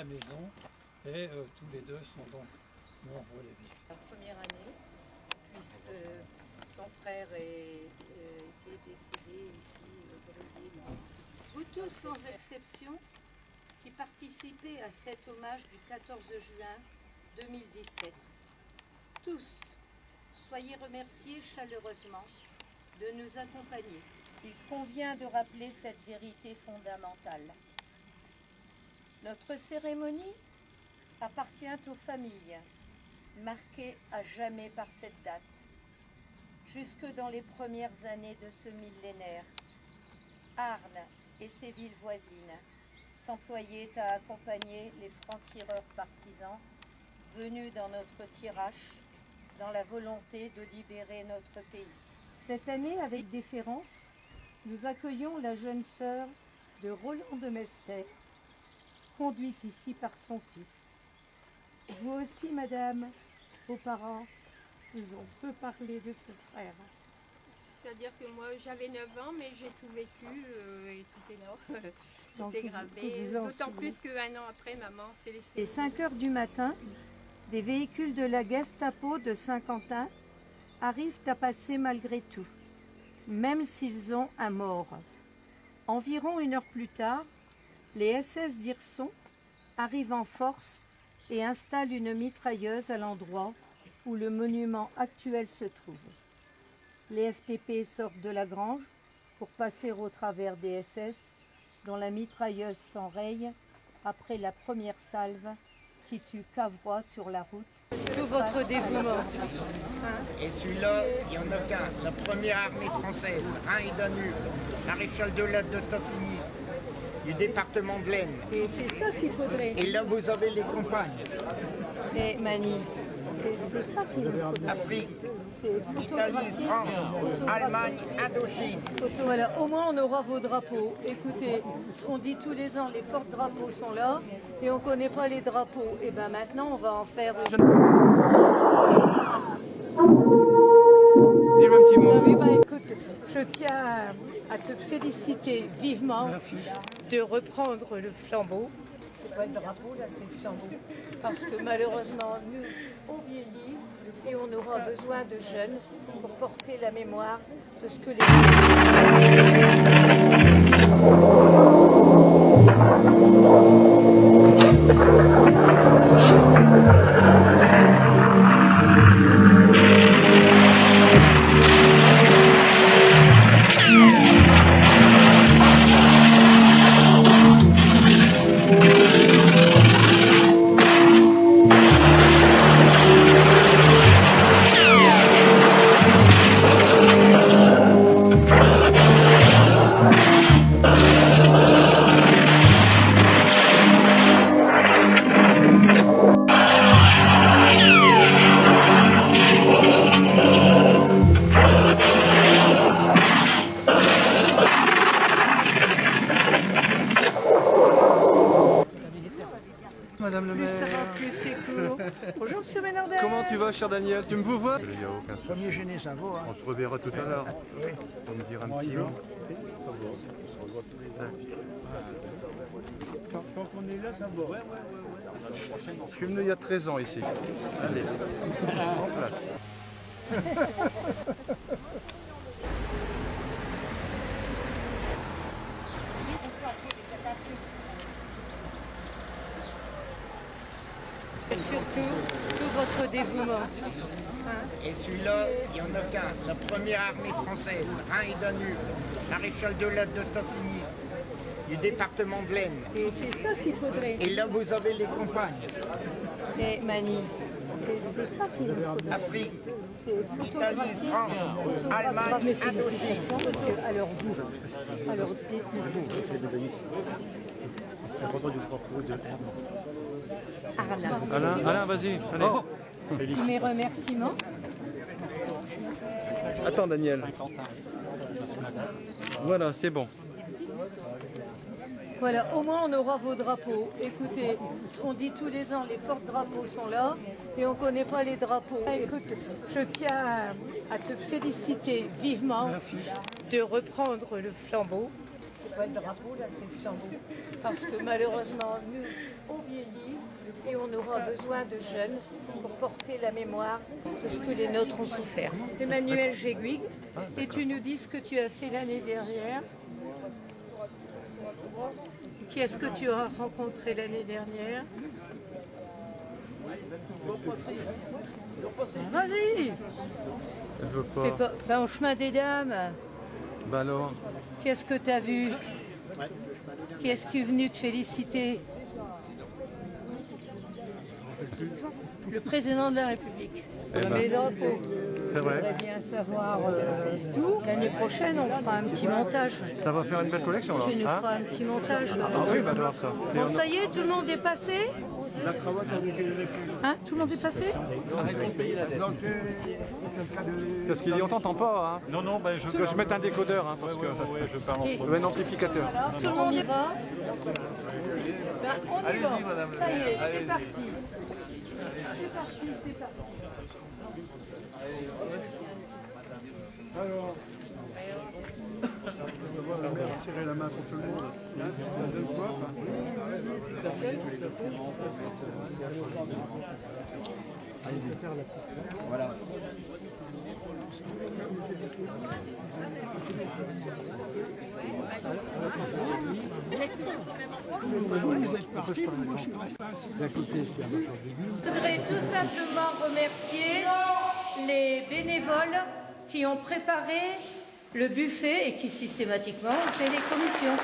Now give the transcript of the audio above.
la maison et tous les deux sont donc morts relevés. La première année, puisque son frère était décédé ici, brûlé. Vous tous, sans exception, qui participez à cet hommage du 14 juin 2017, tous, soyez remerciés chaleureusement de nous accompagner. Il convient de rappeler cette vérité fondamentale. Notre cérémonie appartient aux familles, marquées à jamais par cette date. Jusque dans les premières années de ce millénaire, Arles et ses villes voisines s'employaient à accompagner les francs-tireurs partisans venus dans notre tirage, dans la volonté de libérer notre pays. Cette année, avec déférence, nous accueillons la jeune sœur de Roland de Mester, conduite ici par son fils. Vous aussi, madame, vos parents vous ont peu parlé de ce frère. C'est-à-dire que moi j'avais 9 ans, mais j'ai tout vécu et tout est là, tout est gravé. D'autant plus qu'un an après, maman s'est laissée. Les 5 heures du matin, des véhicules de la Gestapo de Saint-Quentin arrivent à passer malgré tout, même s'ils ont un mort. Environ 1 heure plus tard, les SS d'Hirson arrivent en force et installent une mitrailleuse à l'endroit où le monument actuel se trouve. Les FTP sortent de la grange pour passer au travers des SS, dont la mitrailleuse s'enraye après la première salve qui tue Cavrois sur la route. Tout votre dévouement. Et celui-là, il n'y en a qu'un. La première armée française, Rhin et Danube, maréchal de Latte de Tassigny, du département de l'Aisne. Et c'est ça qu'il faudrait. Et là, vous avez les compagnes. Et Mani, c'est ça qu'il faudrait. Afrique, Italie, France, Allemagne, Indochine. Voilà, au moins on aura vos drapeaux. Écoutez, on dit tous les ans les porte-drapeaux sont là et on ne connaît pas les drapeaux. Et bien maintenant on va en faire. Dis-moi un petit mot. Oui, bah, écoute, je tiens à te féliciter vivement. Merci. De reprendre le flambeau. C'est pas le drapeau, là c'est le flambeau. Parce que malheureusement, nous, on vieillit et on aura besoin de jeunes pour porter la mémoire de ce que les... Madame le maire. Plus ça va, plus c'est court. Bonjour Monsieur Ménardel. Comment tu vas, cher Daniel? Tu me vous vois? Il n'y a aucun souci. Premier gêné, ça vaut. Hein. On se reverra tout à l'heure. Pour me dire un petit mot. Tant qu'on est là, ça vaut. Je suis venu il y a 13 ans ici. Allez, en place. Et surtout, tout votre dévouement. Et celui-là, il n'y en a qu'un. La première armée française, Rhin et Danube, maréchal de Latte de Tassigny, du département de l'Aisne. Et c'est ça qu'il faudrait. Et là, vous avez les compagnes. Et Mani, c'est ça qu'il faudrait. Afrique, C'est Italie, France, Allemagne, Indochine. Alors vous, alors dites-nous. La photo du drapeau de Arles. Alain, vas-y. Allez. Mes remerciements. Attends, Daniel. Voilà, c'est bon. Voilà, au moins on aura vos drapeaux. Écoutez, on dit tous les ans les porte-drapeaux sont là et on ne connaît pas les drapeaux. Écoute, je tiens à te féliciter vivement de reprendre le flambeau. c'est pas le drapeau, là, c'est le flambeau. Parce que malheureusement, nous, on vieillit et on aura besoin de jeunes pour porter la mémoire de ce que les nôtres ont souffert. Emmanuel Jéguig, et tu nous dis ce que tu as fait l'année dernière. Qui est-ce que tu as rencontré l'année dernière? Vas-y. Elle veut T'es pas. pas... Ben, au chemin des dames. Bah alors? Qu'est-ce que tu as vu? Qui est-ce qui est venu te féliciter? Le président de la République. Eh ben, Mais là, c'est vrai. j'aimerais bien savoir, l'année prochaine, on fera un petit montage. Ça va faire une belle collection là. Tu nous Hein? feras un petit montage. Ah oui, bah alors ça. Et Bon, on a- ça y est, tout le monde est passé? Hein, tout le monde est passé? Parce qu'il dit on t'entend pas. Hein. Non, non, ben je Que je mette un décodeur hein, parce que je pars en un amplificateur. Alors, tout le monde y va? Ben, on y va. Ça y est, c'est parti. C'est parti, c'est parti. Alors, serrer la main pour tout le monde. Ça donne quoi? Voilà. Je voudrais tout simplement remercier les bénévoles qui ont préparé le buffet et qui systématiquement ont fait les commissions.